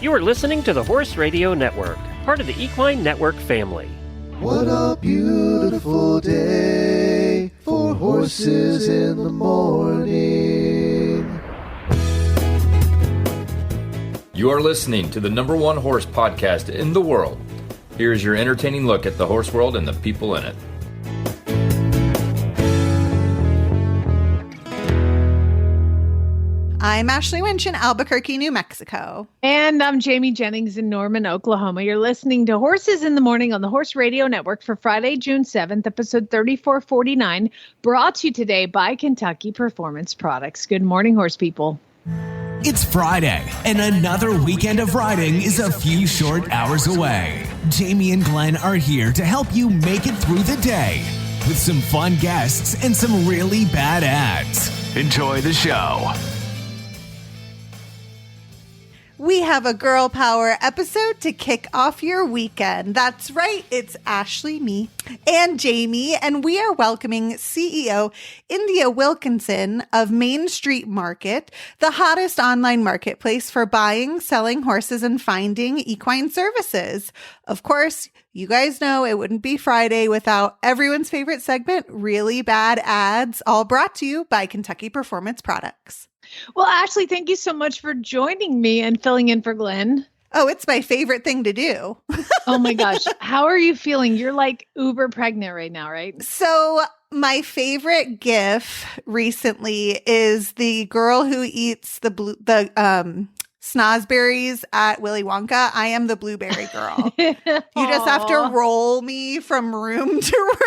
You are listening to the Horse Radio Network, part of the Equine Network family. What a beautiful day for horses in the morning. You are listening to the #1 horse podcast in the world. Here's your entertaining look at the horse world and the people in it. I'm Ashley Winch in Albuquerque, New Mexico. And I'm Jamie Jennings in Norman, Oklahoma. You're listening to Horses in the Morning on the Horse Radio Network for Friday, June 7th, episode 3449, brought to you today by Kentucky Performance Products. Good morning, horse people. It's Friday, and another weekend of riding is a few short hours away. Jamie and Glenn are here to help you make it through the day with some fun guests and some really bad ads. Enjoy the show. We have a girl power episode to kick off your weekend. That's right. It's Ashley, me, and Jamie, and we are welcoming CEO India Wilkinson of Main Street Market, the hottest online marketplace for buying, selling horses, and finding equine services. Of course, you guys know it wouldn't be Friday without everyone's favorite segment, Really Bad Ads, all brought to you by Kentucky Performance Products. Well, Ashley, thank you so much for joining me and filling in for Glenn. Oh, it's my favorite thing to do. Oh my gosh. How are you feeling? You're like uber pregnant right now, right? So my favorite GIF recently is the girl who eats the snozberries at Willy Wonka. I am the blueberry girl. You just have to roll me from room to room.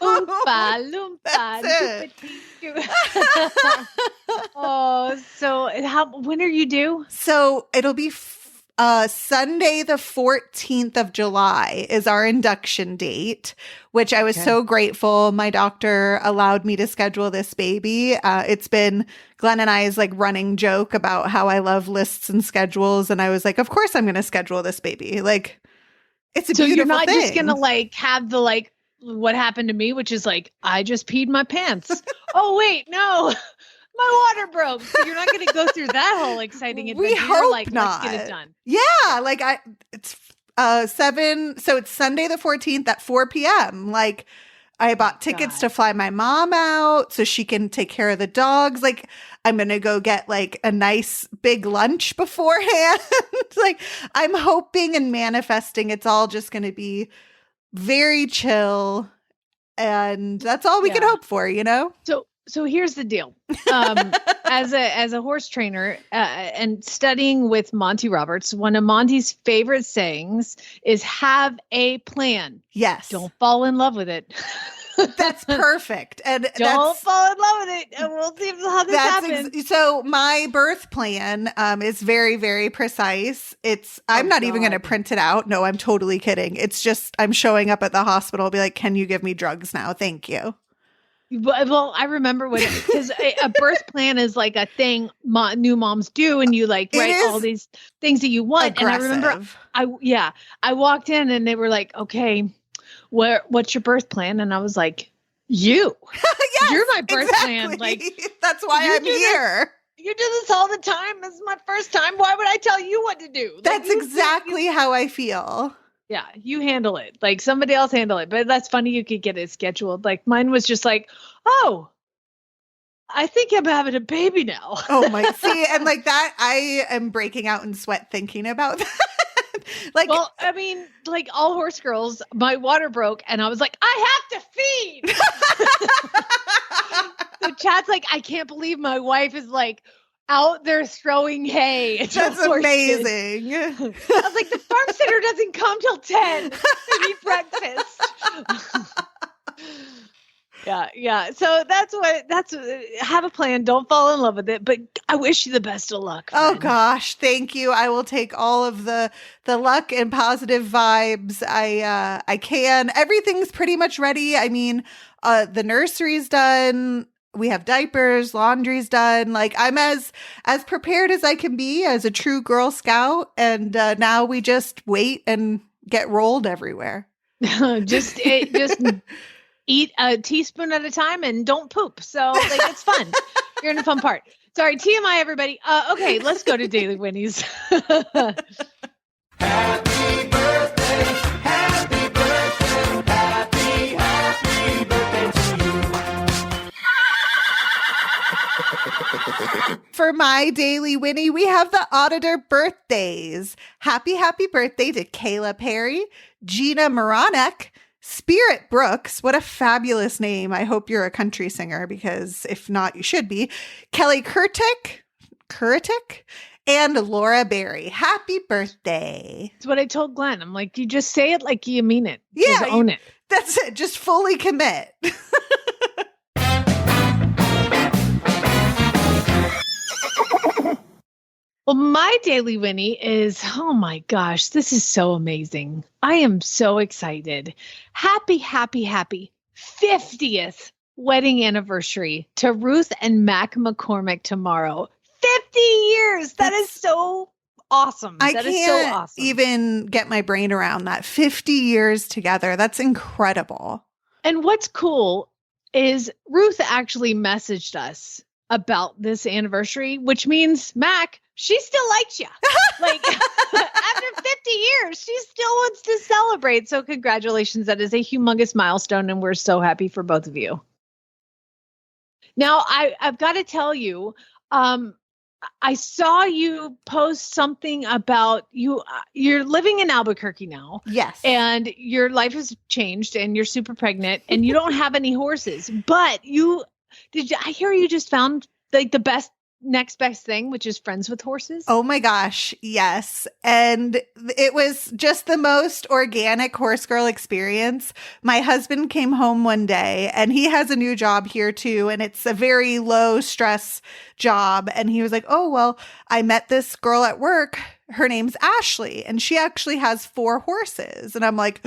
Oompa, loompa, That's it. Oh, so when are you due? So it'll be Sunday, the 14th of July is our induction date, which I was so grateful. My doctor allowed me to schedule this baby. It's been Glenn and I's like running joke about how I love lists and schedules. And I was like, of course I'm going to schedule this baby. Like, it's a beautiful thing. So you're not just going to like have the like, what happened to me, which is like, I just peed my pants. Oh, wait, no. My water broke. So you're not going to go through that whole exciting adventure. We hope like, not. Let's get it done. Yeah, like it's 7. So it's Sunday the 14th at 4 p.m. Like I bought tickets to fly my mom out so she can take care of the dogs. Like I'm going to go get like a nice big lunch beforehand. Like I'm hoping and manifesting it's all just going to be very chill. And that's all we can hope for, you know? So here's the deal. As a horse trainer and studying with Monty Roberts, one of Monty's favorite sayings is have a plan. Yes. Don't fall in love with it. That's perfect. And don't fall in love with it. And we'll see how this happens. So my birth plan is very, very precise. I'm not even going to print it out. No, I'm totally kidding. It's just I'm showing up at the hospital, be like, can you give me drugs now? Thank you. Well, I remember because a birth plan is like a thing new moms do, and you like write all these things that you want. Aggressive. And I remember, I walked in and they were like, "Okay, what's your birth plan?" And I was like, "You, yes, you're my birth exactly. plan." Like that's why I'm here. You do this all the time. This is my first time. Why would I tell you what to do? Like, that's exactly how I feel. Yeah, you handle it. Like somebody else handle it. But that's funny. You could get it scheduled. Like mine was just like, oh, I think I'm having a baby now. Oh my, see, and like that, I am breaking out in sweat thinking about that. Like, well, I mean, like all horse girls, my water broke and I was like, I have to feed. So Chad's like, I can't believe my wife is like, out there throwing hay. That's amazing. I was like, the farm sitter doesn't come till 10 to eat breakfast. Yeah. So that's have a plan. Don't fall in love with it, but I wish you the best of luck. Friend. Oh gosh. Thank you. I will take all of the luck and positive vibes. I can. Everything's pretty much ready. I mean, the nursery's done. We have diapers, laundry's done. Like I'm as prepared as I can be as a true Girl Scout. And now we just wait and get rolled everywhere. just eat a teaspoon at a time and don't poop. So like it's fun. You're in the fun part. Sorry, TMI, everybody. Okay, let's go to Daily Whinnies. Happy birthday, happy birthday, happy birthday to you. For my Daily Winnie, we have the auditor birthdays. Happy birthday to Kayla Perry, Gina Moronek, Spirit Brooks. What a fabulous name. I hope you're a country singer because if not, you should be. Kelly Kurtik, and Laura Berry. Happy birthday. That's what I told Glenn. I'm like, you just say it like you mean it. Yeah, Just own it. That's it. Just fully commit. Well, my Daily Winnie is, oh my gosh, this is so amazing. I am so excited. Happy 50th wedding anniversary to Ruth and Mac McCormick tomorrow. 50 years. That is so awesome. I That is can't so awesome. even get my brain around that. 50 years together. That's incredible. And what's cool is Ruth actually messaged us about this anniversary, which means Mac, she still likes you. Like after 50 years, she still wants to celebrate. So congratulations. That is a humongous milestone. And we're so happy for both of you. Now, I've got to tell you, I saw you post something about you're living in Albuquerque now. Yes. And your life has changed and you're super pregnant and you don't have any horses, but I hear you just found like the next best thing, which is friends with horses. Oh my gosh. Yes. And it was just the most organic horse girl experience. My husband came home one day and he has a new job here too. And it's a very low stress job. And he was like, oh, well, I met this girl at work. Her name's Ashley and she actually has 4 horses. And I'm like,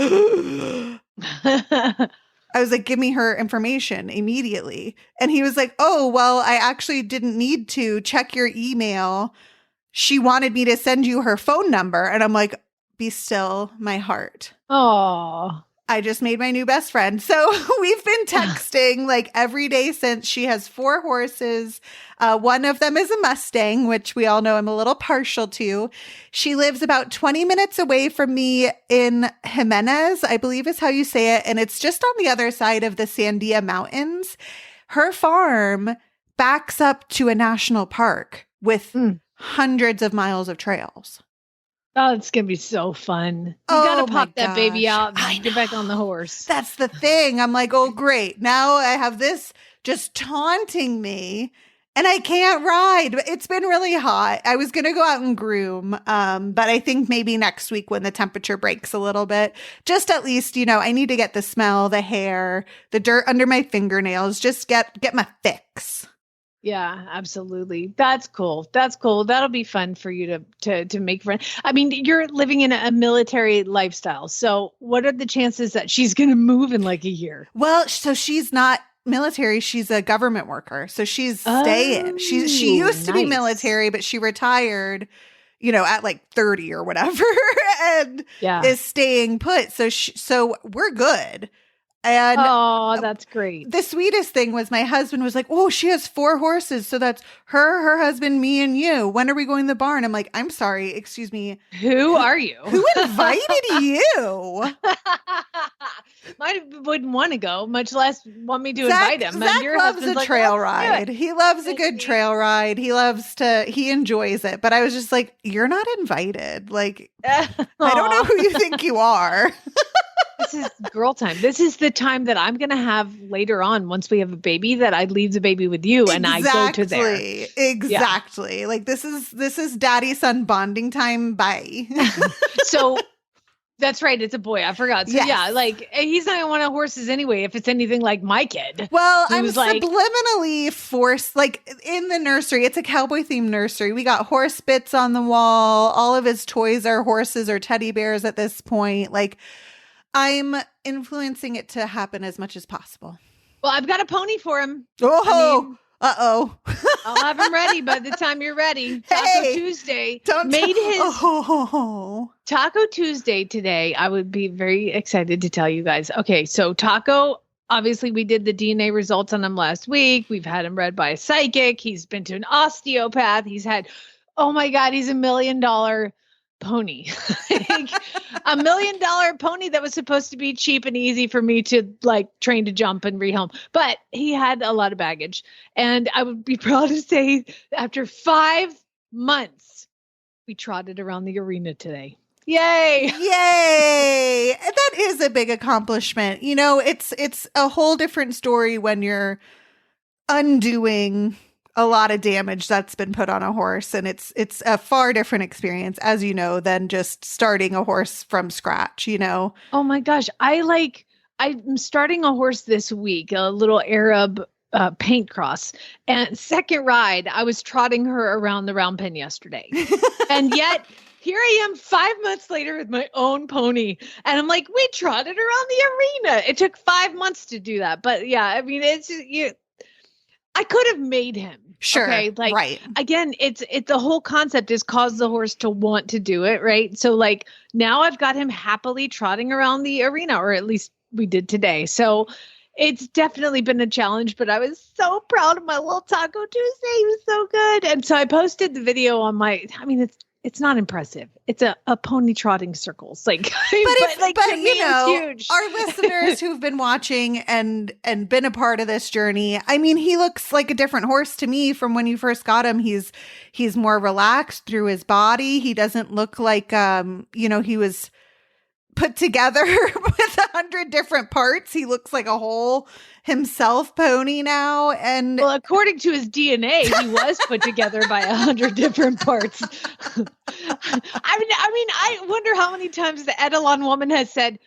I was like, give me her information immediately. And he was like, oh, well, I actually didn't need to check your email. She wanted me to send you her phone number. And I'm like, be still my heart. Oh, I just made my new best friend. So we've been texting like every day since. She has 4 horses. One of them is a Mustang, which we all know I'm a little partial to. She lives about 20 minutes away from me in Jimenez, I believe is how you say it. And it's just on the other side of the Sandia Mountains. Her farm backs up to a national park with hundreds of miles of trails. Oh, it's going to be so fun. You got to pop that baby out and get back on the horse. That's the thing. I'm like, oh, great. Now I have this just taunting me and I can't ride. It's been really hot. I was going to go out and groom, but I think maybe next week when the temperature breaks a little bit, just at least, I need to get the smell, the hair, the dirt under my fingernails, just get my fix. Yeah, absolutely. That's cool. That'll be fun for you to make friends. I mean, you're living in a military lifestyle. So what are the chances that she's going to move in like a year? Well, so she's not military. She's a government worker. So she's staying. She used to be military, but she retired, at like 30 or whatever and is staying put. So we're good. And that's great. The sweetest thing was my husband was like, oh, she has 4 horses. So that's her husband, me, and you. When are we going to the barn? I'm like, I'm sorry. Excuse me. Who are you? Who invited you? Mine wouldn't want to go, much less want me to invite him. Zach Your loves a trail ride. He loves a good trail ride. He enjoys it. But I was just like, you're not invited. Like, I don't know who you think you are. This is girl time. This is the time that I'm going to have later on once we have a baby that I leave the baby with you and I go to there. Exactly. Yeah. Like this is daddy son bonding time. Bye. So that's right. It's a boy. I forgot. So yeah, like he's not going to want horses anyway if it's anything like my kid. Well, I'm subliminally forced, like in the nursery, it's a cowboy themed nursery. We got horse bits on the wall. All of his toys are horses or teddy bears at this point. Like, I'm influencing it to happen as much as possible. Well, I've got a pony for him. Oh, I'll have him ready by the time you're ready. Taco Tuesday. Taco Tuesday today. I would be very excited to tell you guys. Okay, so Taco obviously we did the DNA results on him last week. We've had him read by a psychic. He's been to an osteopath. He's had, oh my God, he's $1 million pony. Like, $1 million pony that was supposed to be cheap and easy for me to like train to jump and rehome. But he had a lot of baggage. And I would be proud to say after 5 months, we trotted around the arena today. Yay! Yay! That is a big accomplishment. You know, it's a whole different story when you're undoing a lot of damage that's been put on a horse, and it's a far different experience, as you know, than just starting a horse from scratch, you know. Oh my gosh, I'm starting a horse this week, a little Arab paint cross, and second ride I was trotting her around the round pen yesterday. And yet here I am 5 months later with my own pony. And I'm like, we trotted around the arena. It took 5 months to do that. But yeah, I mean, I could have made him. Sure. Okay. Like, right. Again, it's the whole concept is cause the horse to want to do it. Right. So like now I've got him happily trotting around the arena, or at least we did today. So it's definitely been a challenge, but I was so proud of my little Taco Tuesday. He was so good. And so I posted the video on it's not impressive. It's a pony trotting circles. But you know, huge. Our listeners who've been watching and been a part of this journey, I mean, he looks like a different horse to me from when you first got him. He's more relaxed through his body. He doesn't look like, he was put together with 100 different parts. He looks like a whole himself pony now. And well, according to his DNA, he was put together by 100 different parts. I wonder how many times the Edelon woman has said,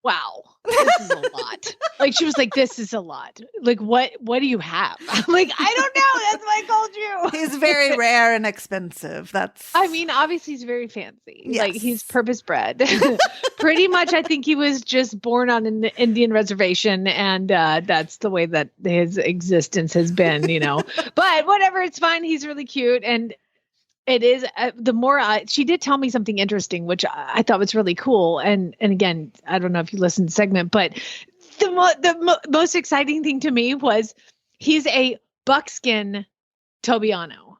wow, this is a lot. Like, she was like, this is a lot. Like, what do you have? I'm like, I don't know. That's what I called you. He's very rare and expensive. Obviously he's very fancy. Yes. Like, he's purpose bred. Pretty much, I think he was just born on an Indian reservation, and that's the way that his existence has been, you know. But whatever, it's fine. He's really cute, and it is the more she did tell me something interesting, which I thought was really cool. And again, I don't know if you listened to the segment, but the most exciting thing to me was he's a buckskin Tobiano.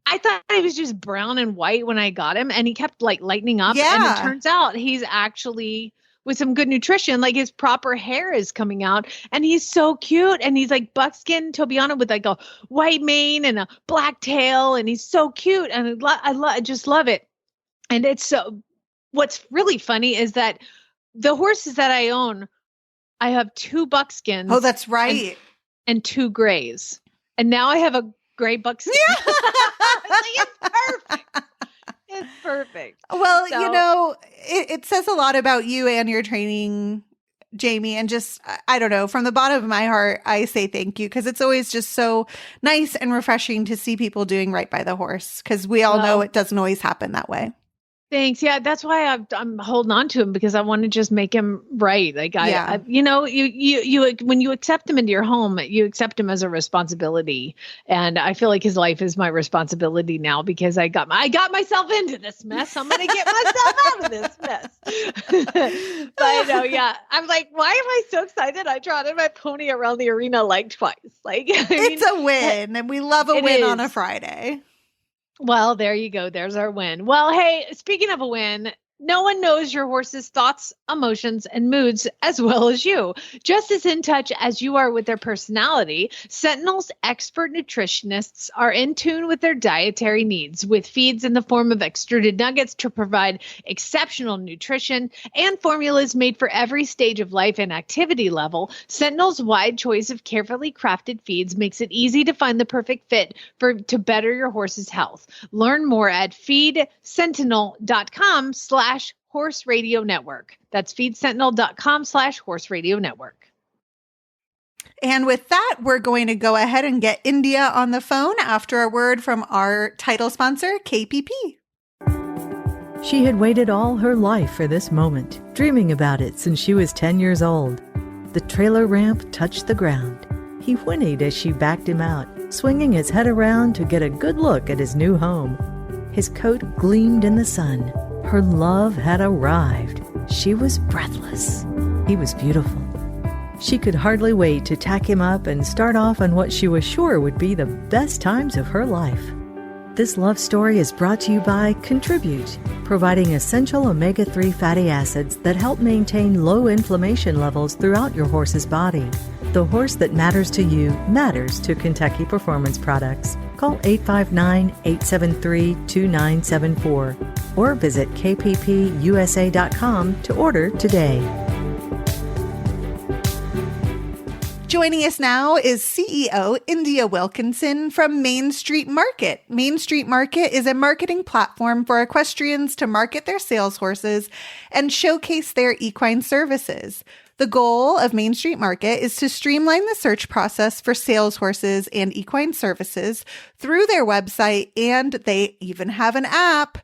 I thought he was just brown and white when I got him, and he kept like lightening up. Yeah. And it turns out he's actually, with some good nutrition, like his proper hair is coming out, and he's so cute. And he's like buckskin Tobiano with like a white mane and a black tail, and he's so cute. And I just love it. And it's so, what's really funny is that the horses that I own, I have 2 buckskins. Oh, that's right. And 2 grays. And now I have a gray buckskin. Yeah. It's perfect. It's perfect. Well, so, you know, it says a lot about you and your training, Jamie. And just, I don't know, from the bottom of my heart, I say thank you, because it's always just so nice and refreshing to see people doing right by the horse, because we all know it doesn't always happen that way. Thanks. Yeah, that's why I'm holding on to him, because I want to just make him right. Like you when you accept him into your home, you accept him as a responsibility, and I feel like his life is my responsibility now, because I got myself into this mess. I'm gonna get myself out of this mess. But I know, yeah, I'm like, why am I so excited? I trotted my pony around the arena like twice. Like, it's a win, and we love a win on a Friday. Well, there you go. There's our win. Well, hey, speaking of a win, no one knows your horse's thoughts, emotions, and moods as well as you. Just as in touch as you are with their personality, Sentinel's expert nutritionists are in tune with their dietary needs, with feeds in the form of extruded nuggets to provide exceptional nutrition and formulas made for every stage of life and activity level. Sentinel's wide choice of carefully crafted feeds makes it easy to find the perfect fit to better your horse's health. Learn more at feedsentinel.com/Horse Radio Network. That's feedsentinel.com/Horse Radio Network. And with that, we're going to go ahead and get India on the phone after a word from our title sponsor, KPP. She had waited all her life for this moment, dreaming about it since she was 10 years old. The trailer ramp touched the ground. He whinnied as she backed him out, swinging his head around to get a good look at his new home. His coat gleamed in the sun. Her love had arrived. She was breathless. He was beautiful. She could hardly wait to tack him up and start off on what she was sure would be the best times of her life. This love story is brought to you by Contribute, providing essential omega-3 fatty acids that help maintain low inflammation levels throughout your horse's body. The horse that matters to you matters to Kentucky Performance Products. Call 859-873-2974 or visit kppusa.com to order today. Joining us now is CEO India Wilkinson from Main Street Market. Main Street Market is a marketing platform for equestrians to market their sales horses and showcase their equine services. The goal of Main Street Market is to streamline the search process for sales horses and equine services through their website, and they even have an app.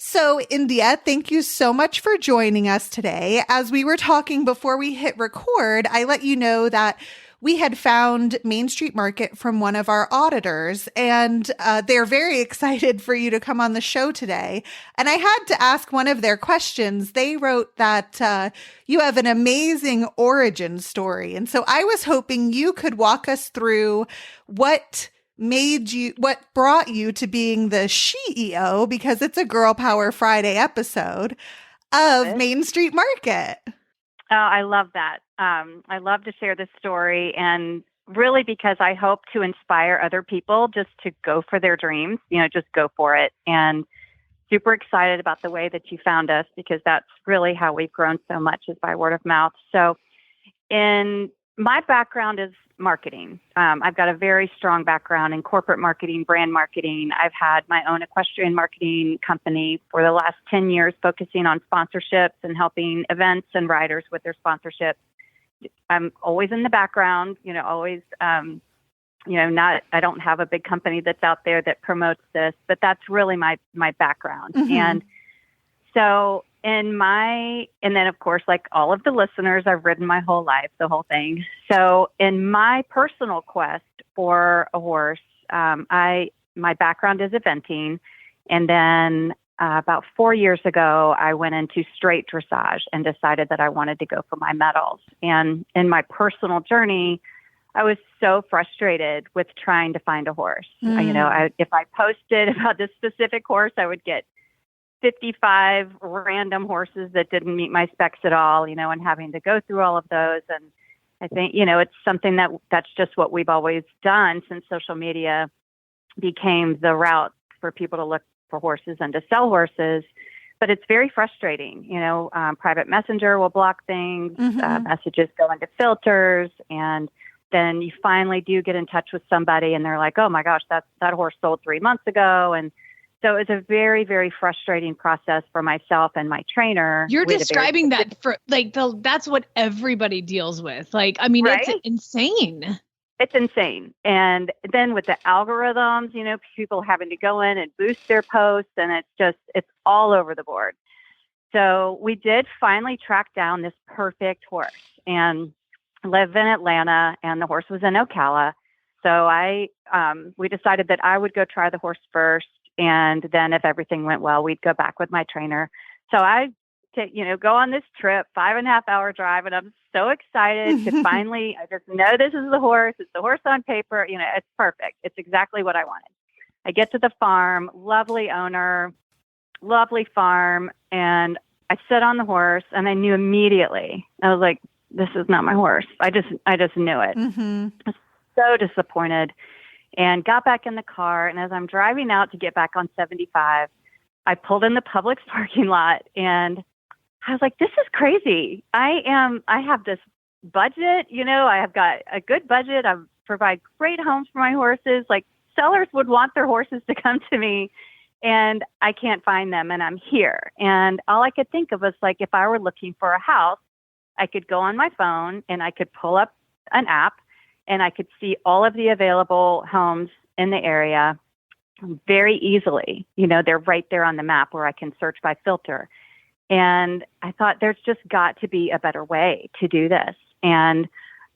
So, India, thank you so much for joining us today. As we were talking before we hit record, I let you know that we had found Main Street Market from one of our auditors, and they're very excited for you to come on the show today. And I had to ask one of their questions. They wrote that you have an amazing origin story. And so I was hoping you could walk us through what brought you to being the CEO, because it's a Girl Power Friday episode of Main Street Market. Oh, I love that. I love to share this story, and really because I hope to inspire other people just to go for their dreams, just go for it. And super excited about the way that you found us, because that's really how we've grown so much, is by word of mouth. So my background is marketing. I've got a very strong background in corporate marketing, brand marketing. I've had my own equestrian marketing company for the last 10 years, focusing on sponsorships and helping events and riders with their sponsorships. I'm always in the background, always, I don't have a big company that's out there that promotes this, but that's really my background. Mm-hmm. And so and then of course, like all of the listeners, I've ridden my whole life, the whole thing. So in my personal quest for a horse, my background is eventing. And then about 4 years ago, I went into straight dressage and decided that I wanted to go for my medals. And in my personal journey, I was so frustrated with trying to find a horse. If I posted about this specific horse, I would get 55 random horses that didn't meet my specs at all, and having to go through all of those. And I think, it's something that's just what we've always done since social media became the route for people to look for horses and to sell horses. But it's very frustrating. Private messenger will block things, Mm-hmm. messages go into filters, and then you finally do get in touch with somebody and they're like, oh my gosh, that horse sold 3 months ago. And so it's a very, very frustrating process for myself and my trainer. You're describing that for that's what everybody deals with. Right? It's insane. It's insane. And then with the algorithms, people having to go in and boost their posts, and it's all over the board. So we did finally track down this perfect horse, and live in Atlanta, and the horse was in Ocala. So we decided that I would go try the horse first. And then if everything went well, we'd go back with my trainer. So I go on this trip, 5.5 hour drive. And I'm so excited to finally, I just know this is the horse. It's the horse on paper. It's perfect. It's exactly what I wanted. I get to the farm, lovely owner, lovely farm. And I sit on the horse and I knew immediately, I was like, this is not my horse. I just knew it. Mm-hmm. I was so disappointed. And got back in the car. And as I'm driving out to get back on 75, I pulled in the Publix parking lot, and I was like, this is crazy. I have this budget, I have got a good budget. I provide great homes for my horses. Like, sellers would want their horses to come to me, and I can't find them, and I'm here. And all I could think of was, like, if I were looking for a house, I could go on my phone and I could pull up an app, and I could see all of the available homes in the area very easily. They're right there on the map where I can search by filter. And I thought, there's just got to be a better way to do this. And,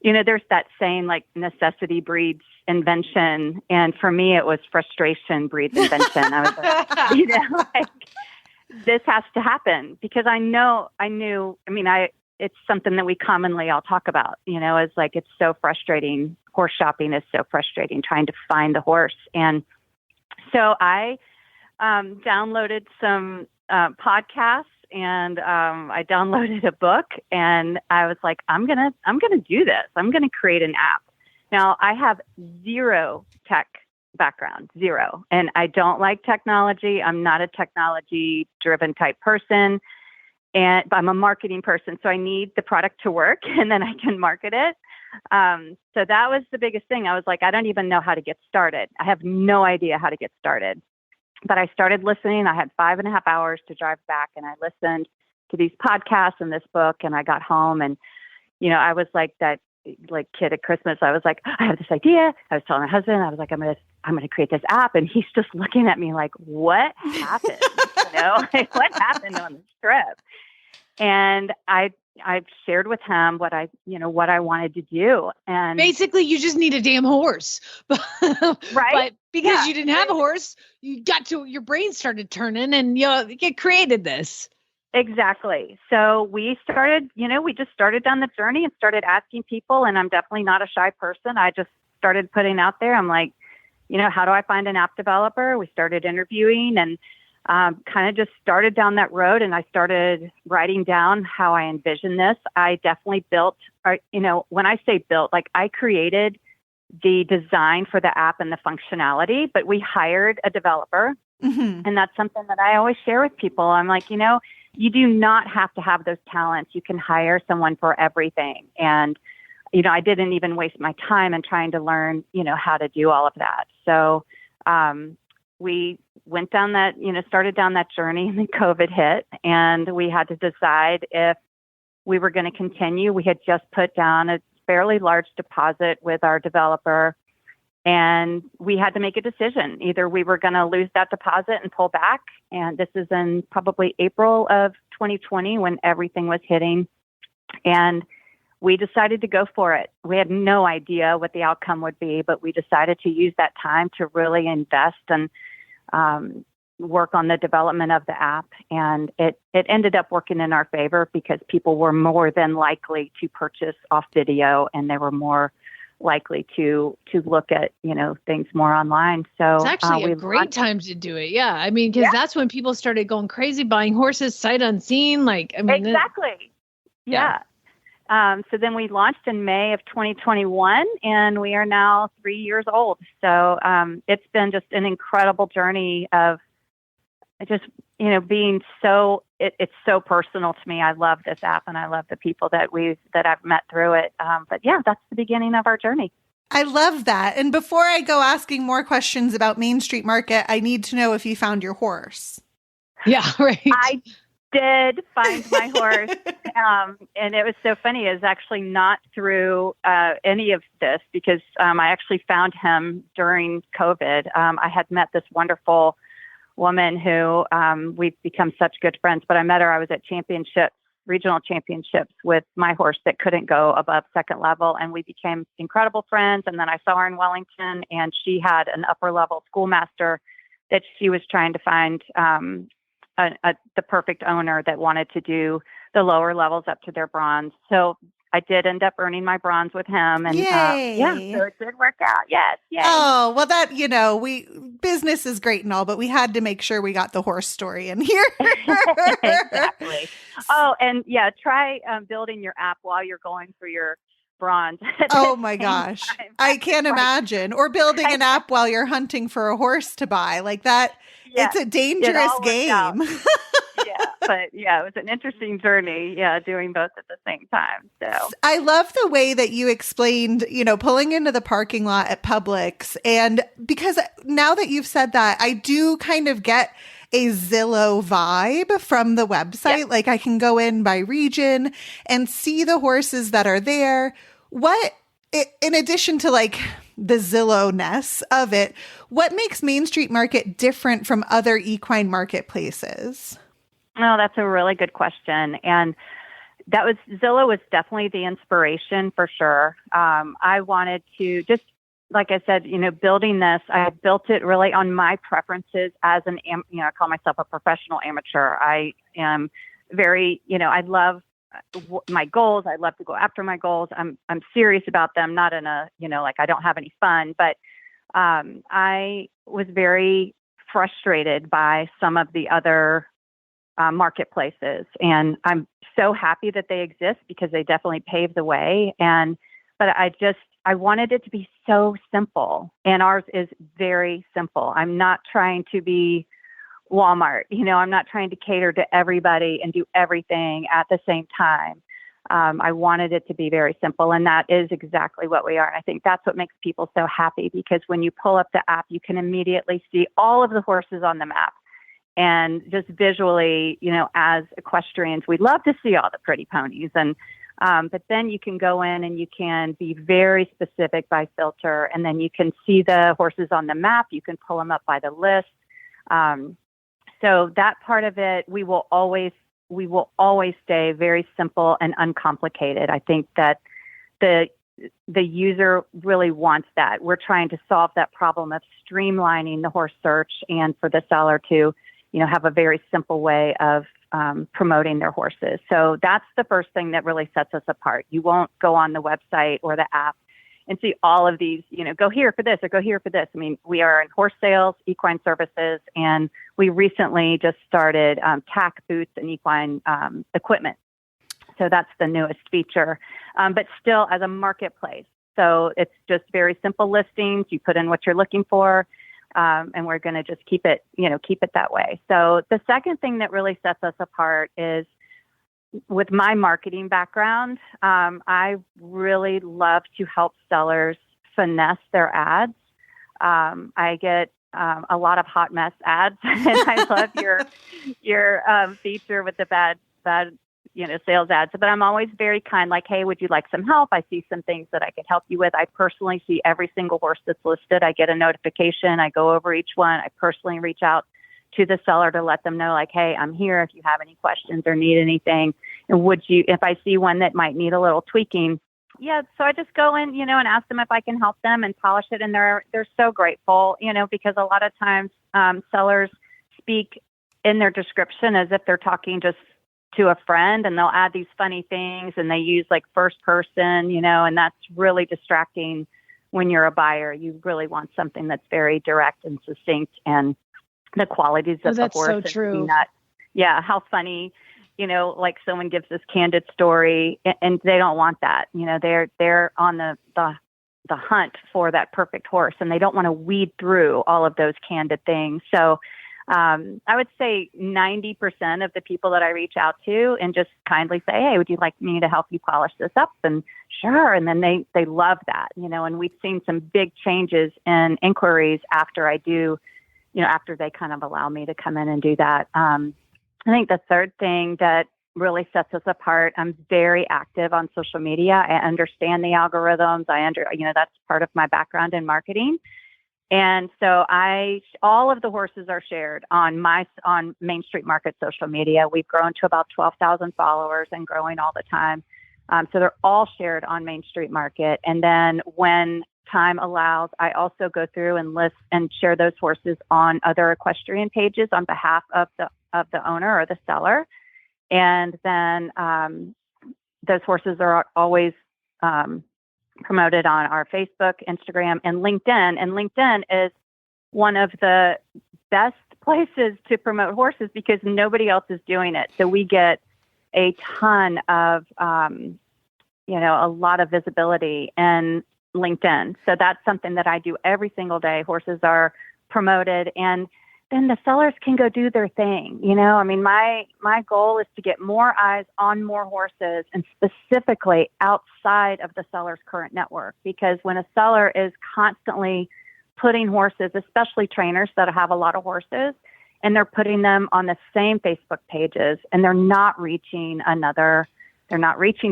there's that saying, like, necessity breeds invention. And for me, it was frustration breeds invention. I was like, this has to happen, because I it's something that we commonly all talk about, is like, it's so frustrating. Horse shopping is so frustrating, trying to find the horse. And so I downloaded some podcasts, and I downloaded a book, and I was like, I'm gonna do this. I'm gonna create an app. Now, I have zero tech background, zero, and I don't like technology. I'm not a technology-driven type person, but I'm a marketing person, so I need the product to work, and then I can market it. So that was the biggest thing. I was like, I don't even know how to get started. I have no idea how to get started. But I started listening. I had 5.5 hours to drive back, and I listened to these podcasts and this book, and I got home, and, I was like that kid at Christmas. I was like, I have this idea. I was telling my husband, I was like, I'm going to create this app. And he's just looking at me like, what happened? Like, what happened on this trip? And I shared with him what I wanted to do. And basically you just need a damn horse, right? But because you didn't have a horse, your brain started turning, and you created this. Exactly. So we started, we just started down the journey and started asking people. And I'm definitely not a shy person. I just started putting out there. I'm like, how do I find an app developer? We started interviewing, and kind of just started down that road. And I started writing down how I envisioned this. I definitely built, when I say built, like, I created the design for the app and the functionality, but we hired a developer. Mm-hmm. And that's something that I always share with people. I'm like, you do not have to have those talents. You can hire someone for everything. And, I didn't even waste my time in trying to learn, how to do all of that. So we went down that, started down that journey, and then COVID hit, and we had to decide if we were going to continue. We had just put down a fairly large deposit with our developer, and we had to make a decision. Either we were going to lose that deposit and pull back. And this is in probably April of 2020 when everything was hitting. And we decided to go for it. We had no idea what the outcome would be, but we decided to use that time to really invest and work on the development of the app. And it ended up working in our favor because people were more than likely to purchase off video, and they were more likely to look at, things more online. So it's actually a great time to do it. Yeah. I mean, because that's when people started going crazy, buying horses sight unseen. Exactly. Yeah. So then we launched in May of 2021, and we are now 3 years old. So it's been just an incredible journey of just, being it's so personal to me. I love this app, and I love the people that I've met through it. But yeah, that's the beginning of our journey. I love that. And before I go asking more questions about Main Street Market, I need to know if you found your horse. Yeah, right. I did find my horse. And it was so funny. It was actually not through any of this, because I actually found him during COVID. I had met this wonderful woman who we've become such good friends, but I met her. I was at regional championships with my horse that couldn't go above second level, and we became incredible friends. And then I saw her in Wellington, and she had an upper level schoolmaster that she was trying to find the perfect owner that wanted to do the lower levels up to their bronze. So I did end up earning my bronze with him, and so it did work out. Yes. Yay. Oh, well, that, business is great and all, but we had to make sure we got the horse story in here. Exactly. Oh, and try building your app while you're going for your bronze. Oh my gosh. I can't imagine. Or building an app while you're hunting for a horse to buy like that. Yeah. It's a dangerous game. But it was an interesting journey. Yeah, doing both at the same time. So I love the way that you explained, pulling into the parking lot at Publix. And because now that you've said that, I do kind of get a Zillow vibe from the website. Yeah. Like, I can go in by region and see the horses that are there. What, in addition to like the Zillow-ness of it, what makes Main Street Market different from other equine marketplaces? Oh, that's a really good question. And Zillow was definitely the inspiration for sure. I wanted to just, like I said, building this, I built it really on my preferences as I call myself a professional amateur. I am very, I love my goals. I love to go after my goals. I'm serious about them, not in a, like I don't have any fun, but I was very frustrated by some of the other marketplaces. And I'm so happy that they exist because they definitely paved the way. But I wanted it to be so simple, and ours is very simple. I'm not trying to be Walmart. I'm not trying to cater to everybody and do everything at the same time. I wanted it to be very simple, and that is exactly what we are. And I think that's what makes people so happy, because when you pull up the app, you can immediately see all of the horses on the map. And just visually, as equestrians, we love to see all the pretty ponies. But then you can go in and you can be very specific by filter, and then you can see the horses on the map. You can pull them up by the list. So that part of it, we will always stay very simple and uncomplicated. I think that the user really wants that. We're trying to solve that problem of streamlining the horse search, and for the seller to, have a very simple way of promoting their horses. So that's the first thing that really sets us apart. You won't go on the website or the app and see all of these, go here for this or go here for this. I mean, we are in horse sales, equine services, and we recently just started tack boots and equine equipment. So that's the newest feature, but still as a marketplace. So it's just very simple listings. You put in what you're looking for, and we're going to just keep it that way. So the second thing that really sets us apart is, with my marketing background, I really love to help sellers finesse their ads. I get a lot of hot mess ads, and I love your feature with the bad sales ads. But I'm always very kind, like, hey, would you like some help? I see some things that I could help you with. I personally see every single horse that's listed. I get a notification. I go over each one. I personally reach out to the seller to let them know, like, hey, I'm here if you have any questions or need anything. And if I see one that might need a little tweaking, so I just go in, and ask them if I can help them and polish it. And they're so grateful, because a lot of times sellers speak in their description as if they're talking just to a friend, and they'll add these funny things, and they use like first person, and that's really distracting when you're a buyer. You really want something that's very direct and succinct, and the qualities of the horse. That's so true. How funny, like someone gives this candid story, and they don't want that. They're on the hunt for that perfect horse, and they don't want to weed through all of those candid things. So I would say 90% of the people that I reach out to and just kindly say, hey, would you like me to help you polish this up? And sure. And then they love that, and we've seen some big changes in inquiries after I do, after they kind of allow me to come in and do that. I think the third thing that really sets us apart, I'm very active on social media. I understand the algorithms. That's part of my background in marketing. And so all of the horses are shared on Main Street Market social media. We've grown to about 12,000 followers and growing all the time. So they're all shared on Main Street Market. And then when time allows, I also go through and list and share those horses on other equestrian pages on behalf of the owner or the seller. And then those horses are always promoted on our Facebook, Instagram, and LinkedIn. And LinkedIn is one of the best places to promote horses because nobody else is doing it. So we get a ton of, a lot of visibility in LinkedIn. So that's something that I do every single day. Horses are promoted, and then the sellers can go do their thing. My goal is to get more eyes on more horses, and specifically outside of the seller's current network. Because when a seller is constantly putting horses, especially trainers that have a lot of horses, and they're putting them on the same Facebook pages, and they're not reaching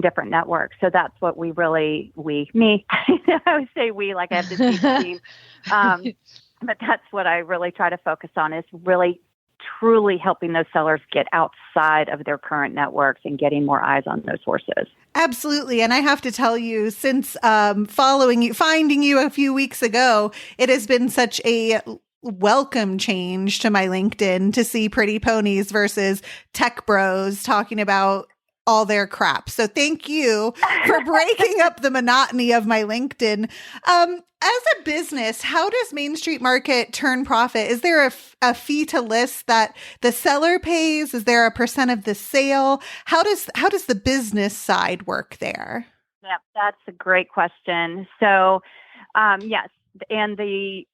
different networks. So that's what I always say we, like I have this team. But that's what I really try to focus on, is really truly helping those sellers get outside of their current networks and getting more eyes on those horses. Absolutely. And I have to tell you, since finding you a few weeks ago, it has been such a welcome change to my LinkedIn to see pretty ponies versus tech bros talking about all their crap. So thank you for breaking up the monotony of my LinkedIn. As a business, how does Main Street Market turn profit? Is there a fee to list that the seller pays? Is there a percent of the sale? How does the business side work there? Yeah, that's a great question. So, yes, and the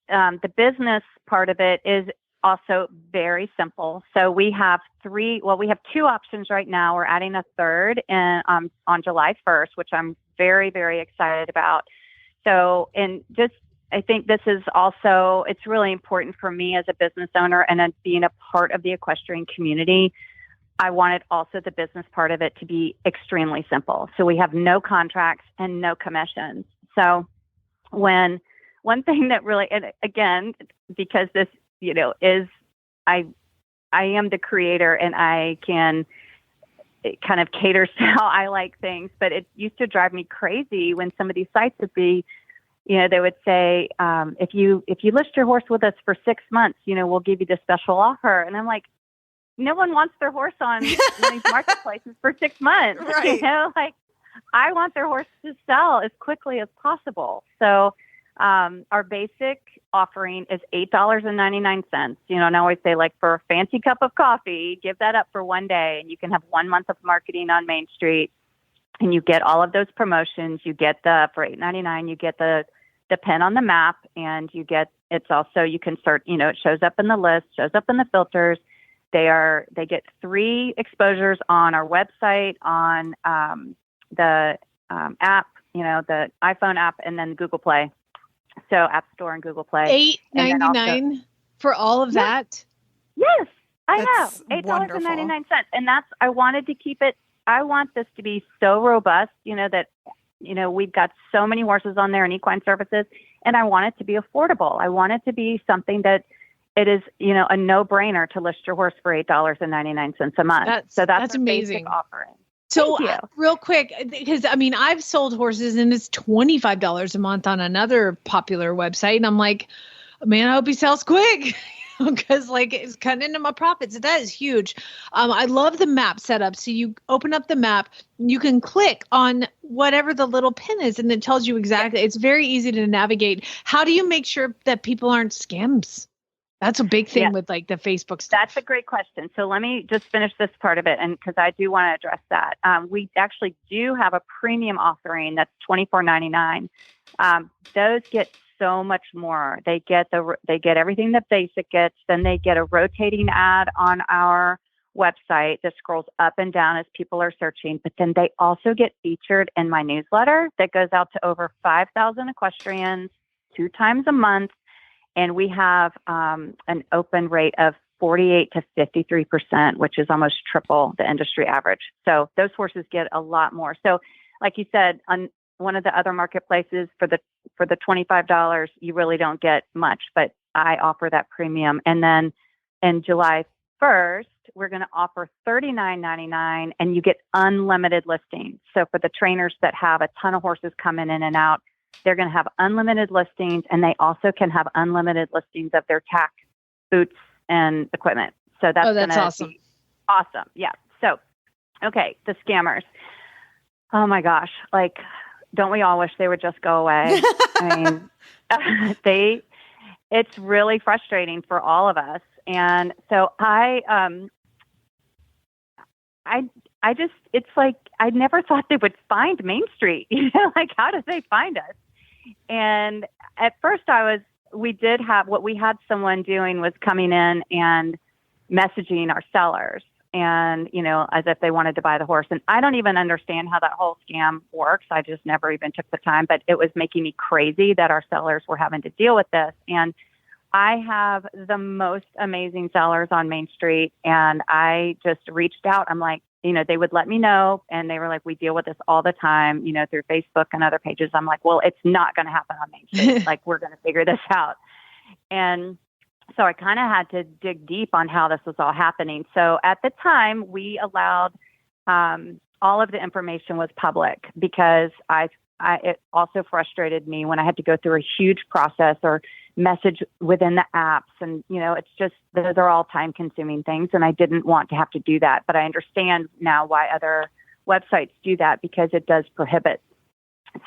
business part of it is also very simple. So we have two options right now. We're adding a third on July 1st, which I'm very, very excited about. So, I think this is also, it's really important for me as a business owner and being a part of the equestrian community. I wanted also the business part of it to be extremely simple. So we have no contracts and no commissions. So one thing that really, and again, because this, is I am the creator and I can, it kind of caters to how I like things, but it used to drive me crazy when some of these sites would be, they would say, if you list your horse with us for 6 months, we'll give you this special offer. And I'm like, no one wants their horse on these marketplaces for 6 months. Right. I want their horse to sell as quickly as possible. So our basic offering is $8.99. And I always say, like, for a fancy cup of coffee, give that up for one day and you can have 1 month of marketing on Main Street and you get all of those promotions. You get for $8.99, you get the pin on the map, and you can start, it shows up in the list, shows up in the filters. They get 3 exposures on our website, on the app, the iPhone app, and then Google Play. So App Store and Google Play. $8.99 for all of that? Yes, I That's know. $8.99. wonderful. And I wanted to keep it, I want this to be so robust, that, we've got so many horses on there in equine services, and I want it to be affordable. I want it to be something that it is, a no-brainer to list your horse for $8.99 a month. That's amazing. Basic offering. So real quick, because I've sold horses and it's $25 a month on another popular website. And I'm like, man, I hope he sells quick because it's cutting into my profits. That is huge. I love the map setup. So you open up the map, you can click on whatever the little pin is and it tells you exactly. It's very easy to navigate. How do you make sure that people aren't scams? That's a big thing with the Facebook stuff. That's a great question. So let me just finish this part of it, and because I do want to address that. We actually do have a premium offering that's $24.99. Those get so much more. They get everything that basic gets. Then they get a rotating ad on our website that scrolls up and down as people are searching. But then they also get featured in my newsletter that goes out to over 5,000 equestrians 2 times a month. And we have an open rate of 48 to 53%, which is almost triple the industry average. So those horses get a lot more. So like you said, on one of the other marketplaces for the $25, you really don't get much, but I offer that premium. And then in July 1st, we're going to offer $39.99 and you get unlimited listings. So for the trainers that have a ton of horses coming in and out, they're going to have unlimited listings, and they also can have unlimited listings of their tack, boots, and equipment. So that's awesome. Awesome. Yeah. So, okay, the scammers. Oh my gosh. Don't we all wish they would just go away? I mean, it's really frustrating for all of us. And so it's like, I never thought they would find Main Street. How did they find us? And at first we had someone doing was coming in and messaging our sellers and, as if they wanted to buy the horse. And I don't even understand how that whole scam works. I just never even took the time, but it was making me crazy that our sellers were having to deal with this. And I have the most amazing sellers on Main Street. And I just reached out. I'm like, they would let me know. And they were like, we deal with this all the time, through Facebook and other pages. I'm like, well, it's not going to happen on Main Street. We're going to figure this out. And so I kind of had to dig deep on how this was all happening. So at the time we allowed, all of the information was public because it also frustrated me when I had to go through a huge process or message within the apps. And, it's just, those are all time consuming things. And I didn't want to have to do that, but I understand now why other websites do that because it does prohibit.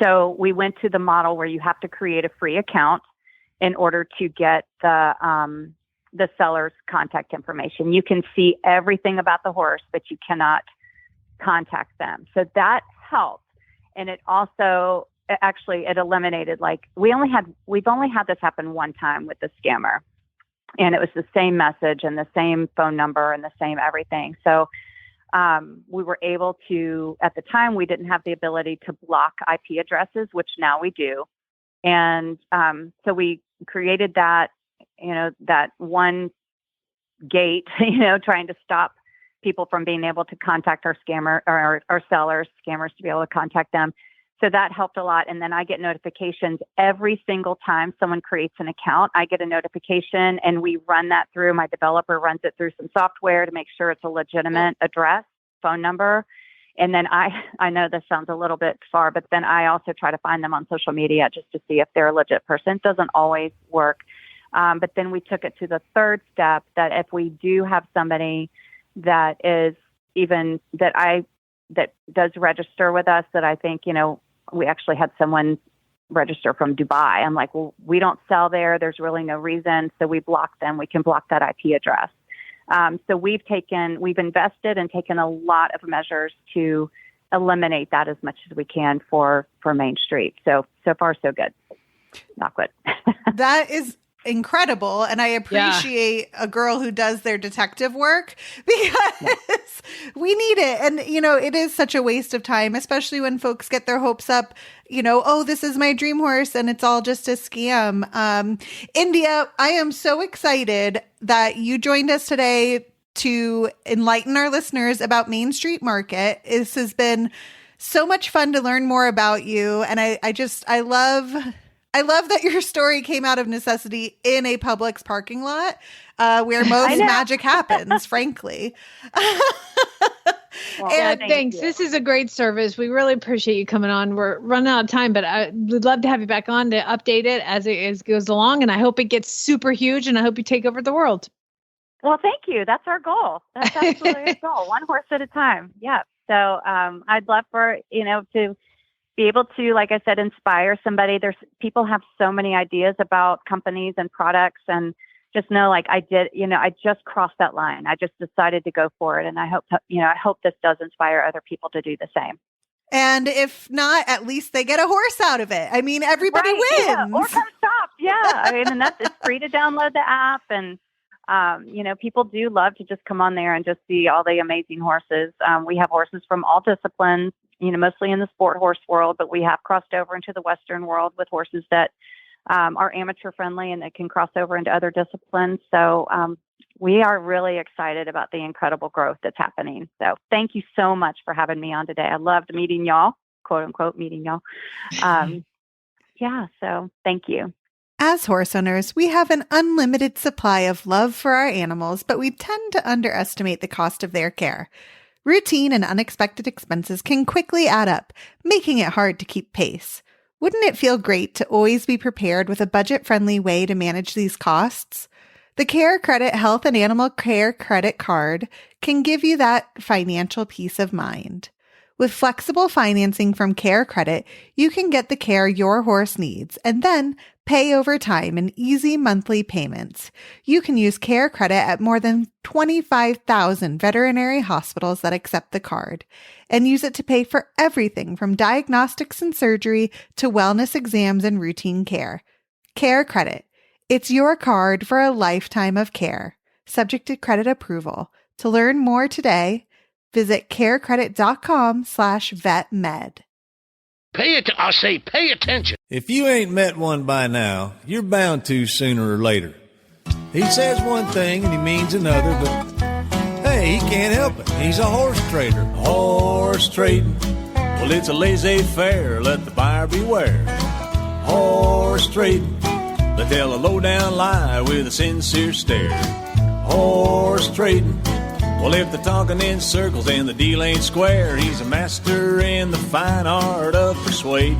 So we went to the model where you have to create a free account in order to get the seller's contact information. You can see everything about the horse, but you cannot contact them. So that helped. And it also, actually, it eliminated, like, we've only had this happen one time with the scammer. And it was the same message and the same phone number and the same everything. So we were able to, at the time, we didn't have the ability to block IP addresses, which now we do. And so we created that, that one gate, trying to stop people from being able to contact our scammer or our sellers, scammers to be able to contact them. So that helped a lot. And then I get notifications every single time someone creates an account. I get a notification and we run that through. My developer runs it through some software to make sure it's a legitimate address, phone number. And then I know this sounds a little bit far, but then I also try to find them on social media just to see if they're a legit person. It doesn't always work. But then we took it to the third step, that if we do have somebody that is even that does register with us, that I think, we actually had someone register from Dubai. I'm like, well, we don't sell there. There's really no reason. So we block them. We can block that IP address. So we've invested and taken a lot of measures to eliminate that as much as we can for Main Street. So far, so good. Not good. That is incredible. And I appreciate a girl who does their detective work, because we need it. And, it is such a waste of time, especially when folks get their hopes up, oh, this is my dream horse, and it's all just a scam. India, I am so excited that you joined us today to enlighten our listeners about Main Street Market. This has been so much fun to learn more about you. And I love that your story came out of necessity in a Publix parking lot, where most magic happens, frankly. Well, thanks. This is a great service. We really appreciate you coming on. We're running out of time, but I would love to have you back on to update it as it goes along. And I hope it gets super huge, and I hope you take over the world. Well, thank you. That's our goal. That's absolutely our goal. One horse at a time. Yeah. So I'd love for, to be able to, like I said, inspire somebody. People have so many ideas about companies and products, and just know, like I did, I just crossed that line. I just decided to go for it. And I hope this does inspire other people to do the same. And if not, at least they get a horse out of it. I mean, everybody wins. Yeah. Or come shop. Yeah. And it's free to download the app. And, people do love to just come on there and just see all the amazing horses. We have horses from all disciplines, mostly in the sport horse world, but we have crossed over into the Western world with horses that are amateur friendly and that can cross over into other disciplines. So we are really excited about the incredible growth that's happening. So thank you so much for having me on today. I loved meeting y'all, quote unquote, meeting y'all. So thank you. As horse owners, we have an unlimited supply of love for our animals, but we tend to underestimate the cost of their care. Routine and unexpected expenses can quickly add up, making it hard to keep pace. Wouldn't it feel great to always be prepared with a budget-friendly way to manage these costs? The Care Credit Health and Animal Care Credit Card can give you that financial peace of mind. With flexible financing from Care Credit, you can get the care your horse needs and then pay over time in easy monthly payments. You can use Care Credit at more than 25,000 veterinary hospitals that accept the card, and use it to pay for everything from diagnostics and surgery to wellness exams and routine care. Care Credit. It's your card for a lifetime of care. Subject to credit approval. To learn more today, visit carecredit.com/vetmed. Pay attention. If you ain't met one by now, you're bound to sooner or later. He says one thing and he means another, but hey, he can't help it. He's a horse trader. Horse trading. Well, it's a laissez-faire. Let the buyer beware. Horse trading. They tell a low-down lie with a sincere stare. Horse trading. Well, if they're talking in circles and the deal ain't square, he's a master in the fine art of persuading.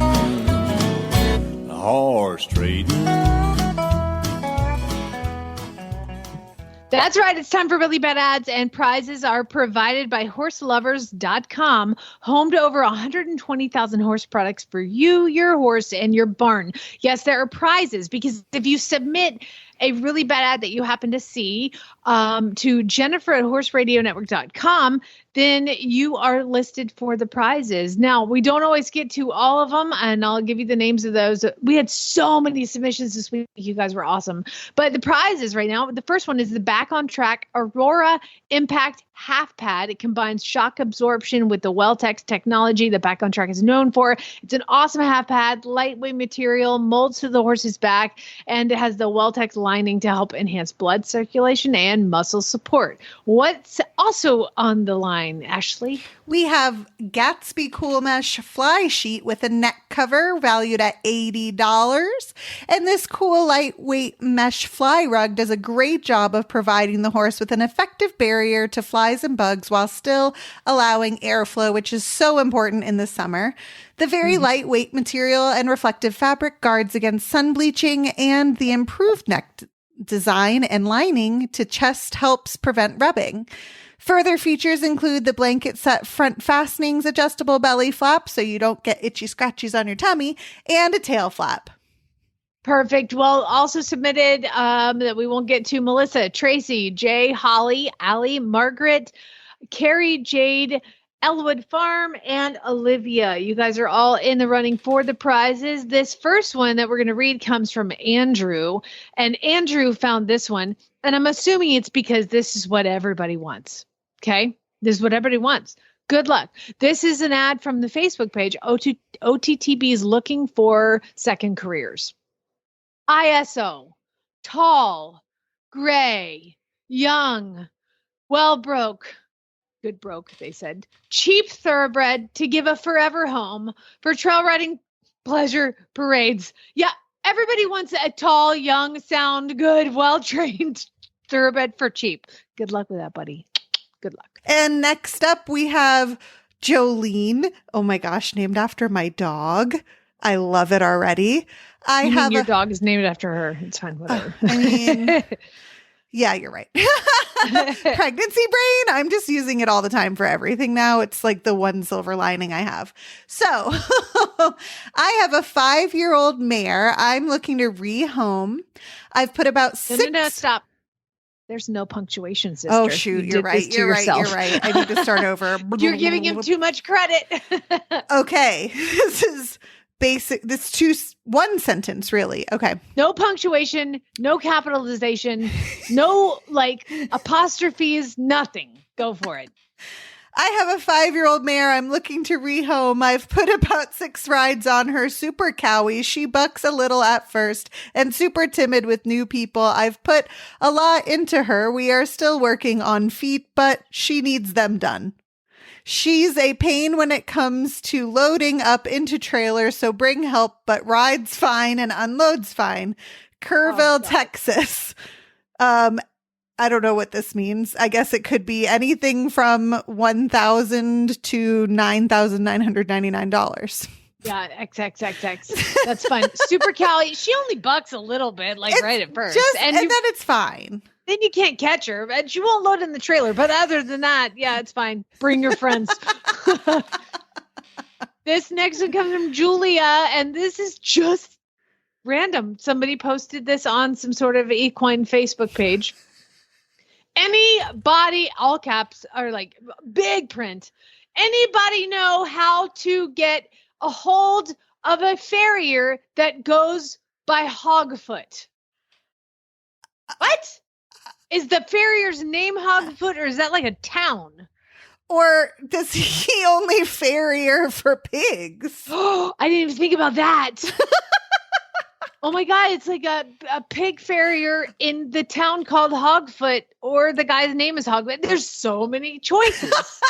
Horse trading. That's right. It's time for really bad ads, and prizes are provided by horselovers.com, home to over 120,000 horse products for you, your horse, and your barn. Yes, there are prizes because if you submit a really bad ad that you happen to see to Jennifer at horseradionetwork.com, then you are listed for the prizes. Now, we don't always get to all of them, and I'll give you the names of those. We had so many submissions this week. You guys were awesome. But the prizes right now, the first one is the Back on Track Aurora Impact Half Pad. It combines shock absorption with the Weltex technology that Back on Track is known for. It's an awesome half pad, lightweight material, molds to the horse's back, and it has the Weltex lining to help enhance blood circulation and muscle support. What's also on the line, Ashley? We have Gatsby Cool Mesh Fly Sheet with a neck cover valued at $80. And this cool lightweight mesh fly rug does a great job of providing the horse with an effective barrier to flies and bugs while still allowing airflow, which is so important in the summer. The very lightweight material and reflective fabric guards against sun bleaching, and the improved neck design and lining to chest helps prevent rubbing. Further features include the blanket set front fastenings, adjustable belly flap so you don't get itchy scratchies on your tummy, and a tail flap. Perfect. Well, also submitted that we won't get to: Melissa, Tracy, Jay, Holly, Allie, Margaret, Carrie, Jade, Elwood Farm, and Olivia. You guys are all in the running for the prizes. This first one that we're going to read comes from Andrew, and Andrew found this one, and I'm assuming it's because this is what everybody wants. Okay? This is what everybody wants. Good luck. This is an ad from the Facebook page. OTTB is looking for second careers. ISO, tall, gray, young, well broke, good broke, they said, cheap thoroughbred to give a forever home for trail riding pleasure parades. Yeah, everybody wants a tall, young, sound good, well-trained thoroughbred for cheap. Good luck with that, buddy. Good luck. And next up, we have Jolene. Oh my gosh, named after my dog. I love it already. Your dog is named after her. It's fine, whatever. I mean, yeah, you're right. Pregnancy brain. I'm just using it all the time for everything now. It's like the one silver lining I have. So I have a 5-year-old mare. I'm looking to rehome. I've put about 6. No, stop. There's no punctuation, sister. Oh, shoot. You're right. You're right. I need to start over. You're giving him too much credit. Okay. This is basic. One sentence, really. Okay. No punctuation, no capitalization, no apostrophes, nothing. Go for it. I have a 5-year-old mare I'm looking to rehome. I've put about 6 rides on her. Super cowy. She bucks a little at first and super timid with new people. I've put a lot into her. We are still working on feet, but she needs them done. She's a pain when it comes to loading up into trailers, so bring help, but rides fine and unloads fine. Kerrville, Texas. I don't know what this means. I guess it could be anything from $1,000 to $9,999. Yeah, XXXX. That's fine. Super Callie. She only bucks a little bit, right at first. And then it's fine. Then you can't catch her, and she won't load in the trailer. But other than that, yeah, it's fine. Bring your friends. This next one comes from Julia, and this is just random. Somebody posted this on some sort of equine Facebook page. Anybody, all caps, are big print. Anybody know how to get a hold of a farrier that goes by Hogfoot? What? Is the farrier's name Hogfoot, or is that like a town? Or does he only farrier for pigs? Oh, I didn't even think about that. Oh my God, it's like a pig farrier in the town called Hogfoot, or the guy's name is Hogfoot. There's so many choices.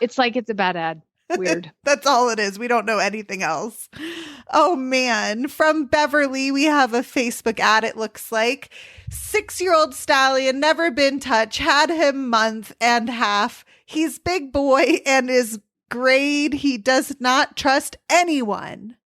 It's a bad ad. Weird. That's all it is. We don't know anything else. Oh man. From Beverly, we have a Facebook ad, it looks like. 6-year-old stallion, never been touched, had him month and half. He's big boy and is grade. He does not trust anyone.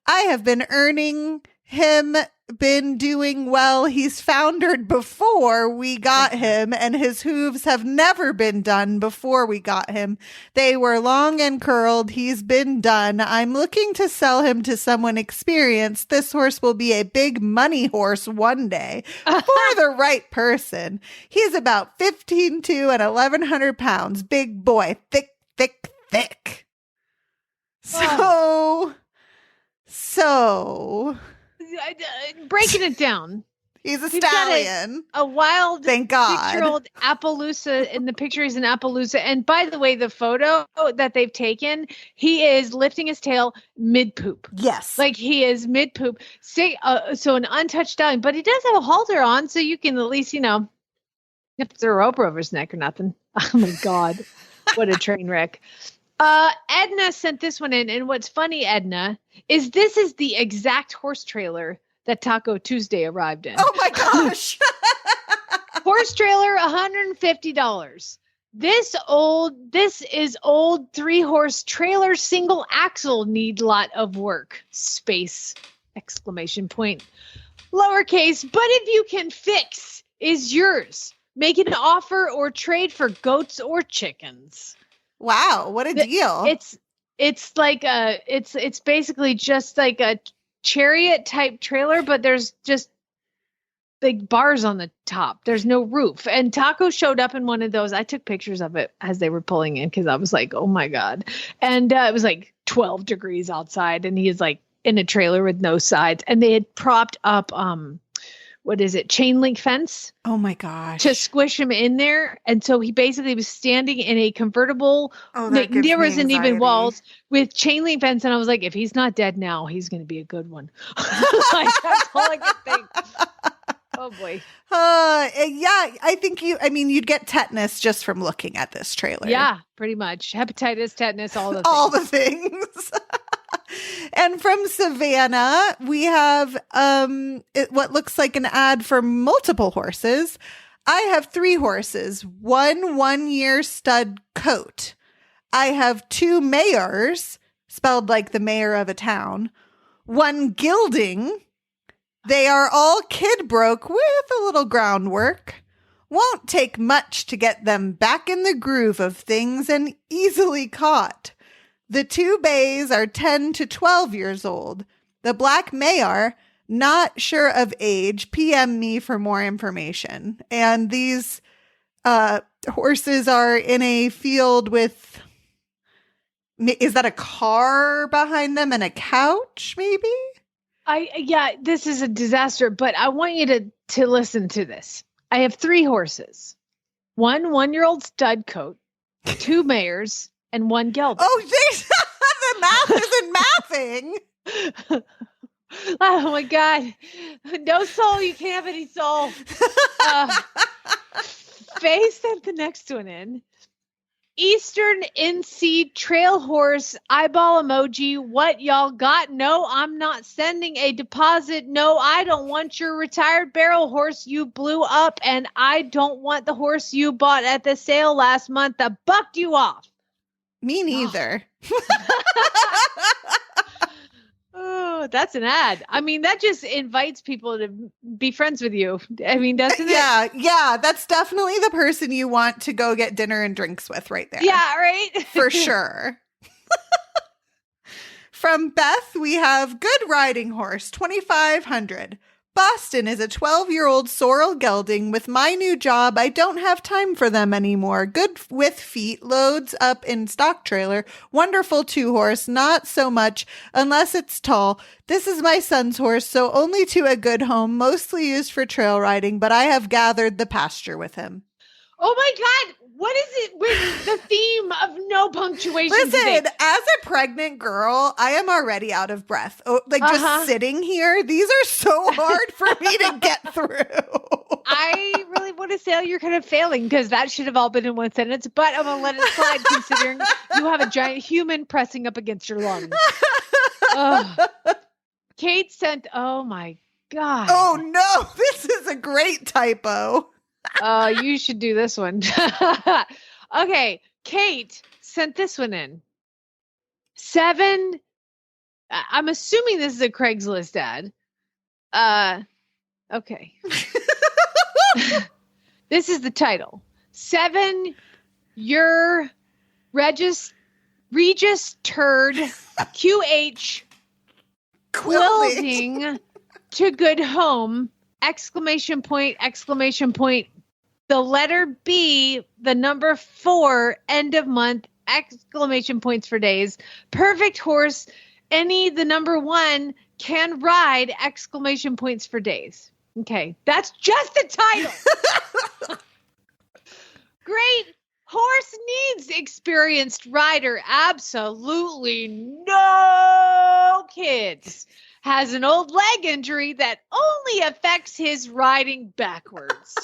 I have been earning him been doing well. He's foundered before we got him, and his hooves have never been done before we got him. They were long and curled. He's been done. I'm looking to sell him to someone experienced. This horse will be a big money horse one day for the right person. He's about 15.2 and 1,100 pounds. Big boy, thick, thick, thick. So breaking it down. He's a We've got stallion. a wild, Thank God. 6-year-old Appaloosa. In the picture, he's an Appaloosa. And by the way, the photo that they've taken, he is lifting his tail mid-poop. Yes. Like he is mid-poop. So an untouched stallion. But he does have a halter on, so you can at least, you have to throw a rope over his neck or nothing. Oh, my God. What a train wreck. Edna sent this one in, and what's funny, Edna, is this is the exact horse trailer that Taco Tuesday arrived in. Oh my gosh. Horse trailer, $150. This is old 3-horse trailer, single axle, need lot of work. Space, exclamation point. Lowercase, but if you can fix, is yours. Make an offer or trade for goats or chickens. Wow, what a deal. It's like it's basically just like a chariot type trailer, but there's just big bars on the top. There's no roof. And Taco showed up in one of those. I took pictures of it as they were pulling in because I was like, oh my God. And it was like 12 degrees outside, and he is like in a trailer with no sides. And they had propped up chain link fence. Oh my gosh. To squish him in there. And so he basically was standing in a convertible, there wasn't even walls, with chain link fence. And I was like, if he's not dead now, he's going to be a good one. Like, that's all I could think. Oh boy. Yeah, I think you'd get tetanus just from looking at this trailer. Yeah, pretty much. Hepatitis, tetanus, all the things. All the things. And from Savannah, we have what looks like an ad for multiple horses. I have 3 horses, 1-year stud coat. I have 2 mayors, spelled like the mayor of a town, 1 gilding. They are all kid broke with a little groundwork. Won't take much to get them back in the groove of things and easily caught. The 2 bays are 10 to 12 years old. The black Mayar, not sure of age, PM me for more information. And these horses are in a field with, is that a car behind them and a couch maybe? This is a disaster, but I want you to listen to this. I have 3 horses, 1-year-old stud coat, 2 mayors, and 1 gelding. Oh, the math isn't mathing. Oh my God. No soul. You can't have any soul. Faye sent the next one in. Eastern NC trail horse eyeball emoji. What y'all got? No, I'm not sending a deposit. No, I don't want your retired barrel horse you blew up, and I don't want the horse you bought at the sale last month that bucked you off. Me neither. Oh, that's an ad. I mean, that just invites people to be friends with you. I mean, doesn't it? Yeah. That's definitely the person you want to go get dinner and drinks with right there. Yeah, right? For sure. From Beth, we have good riding horse, 2,500. Boston is a 12-year-old sorrel gelding. With my new job, I don't have time for them anymore. Good with feet, loads up in stock trailer. Wonderful 2-horse, not so much unless it's tall. This is my son's horse, so only to a good home, mostly used for trail riding, but I have gathered the pasture with him. Oh my God. What is it with the theme of no punctuation? Listen, today? As a pregnant girl, I am already out of breath. Oh, just sitting here, these are so hard for me to get through. I really want to say you're kind of failing because that should have all been in one sentence, but I'm going to let it slide considering you have a giant human pressing up against your lungs. Kate sent, oh my God. Oh no, this is a great typo. You should do this one. Okay. Kate sent this one in. 7. I'm assuming this is a Craigslist ad. Okay. This is the title. 7 Your registered QH quilting to good home, ! The letter B, the number 4, end of month, ! For days. Perfect horse. Any, the number 1, can ride, ! For days. Okay. That's just the title. Great horse needs experienced rider. Absolutely no kids. Has an old leg injury that only affects his riding backwards.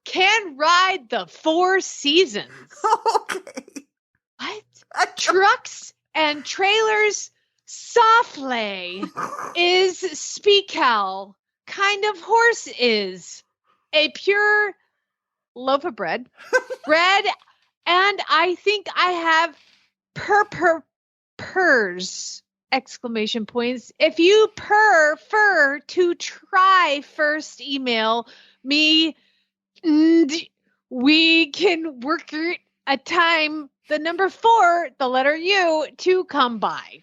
Can ride the 4 seasons. Okay. What? Trucks and trailers. Softly is speakal. Kind of horse is a pure loaf of bread. Bread, and I think I have purrs! If you prefer to try, first email me, and we can work a time, the number 4, the letter U, to come by.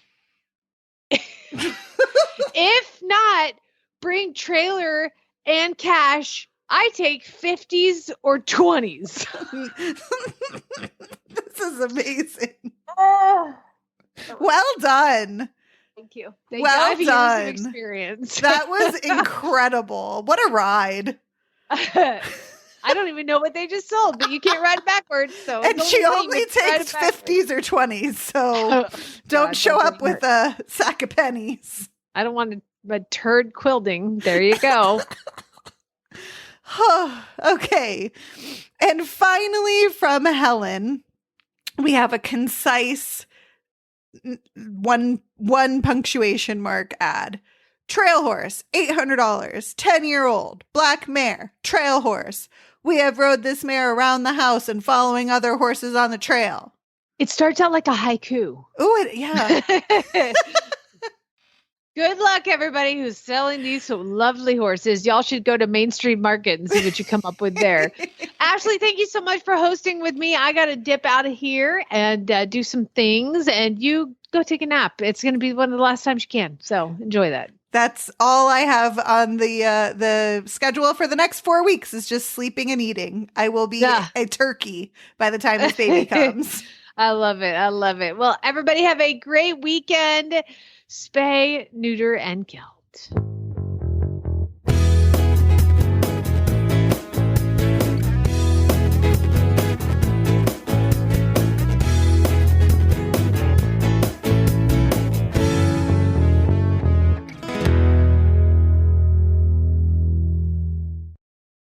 If not, bring trailer and cash. I take 50s or 20s. This is amazing. Well done. Thank you. Well you. done. Years of experience. That was incredible. What a ride. I don't even know what they just sold, but you can't ride it backwards. So And she only takes 50s or 20s. So don't show up with a sack of pennies. I don't want a turd quilting. There you go. Okay. And finally, from Helen, we have a concise one punctuation mark ad. Trail horse, $800, 10-year-old, black mare, trail horse. We have rode this mare around the house and following other horses on the trail. It starts out like a haiku. Oh, yeah. Good luck, everybody who's selling these lovely horses. Y'all should go to Main Street Market and see what you come up with there. Ashley, thank you so much for hosting with me. I got to dip out of here and do some things, and you go take a nap. It's going to be one of the last times you can, so enjoy that. That's all I have on the schedule for the next 4 weeks is just sleeping and eating. I will be a turkey by the time this baby comes. I love it. I love it. Well, everybody have a great weekend. Spay, neuter, and gelt.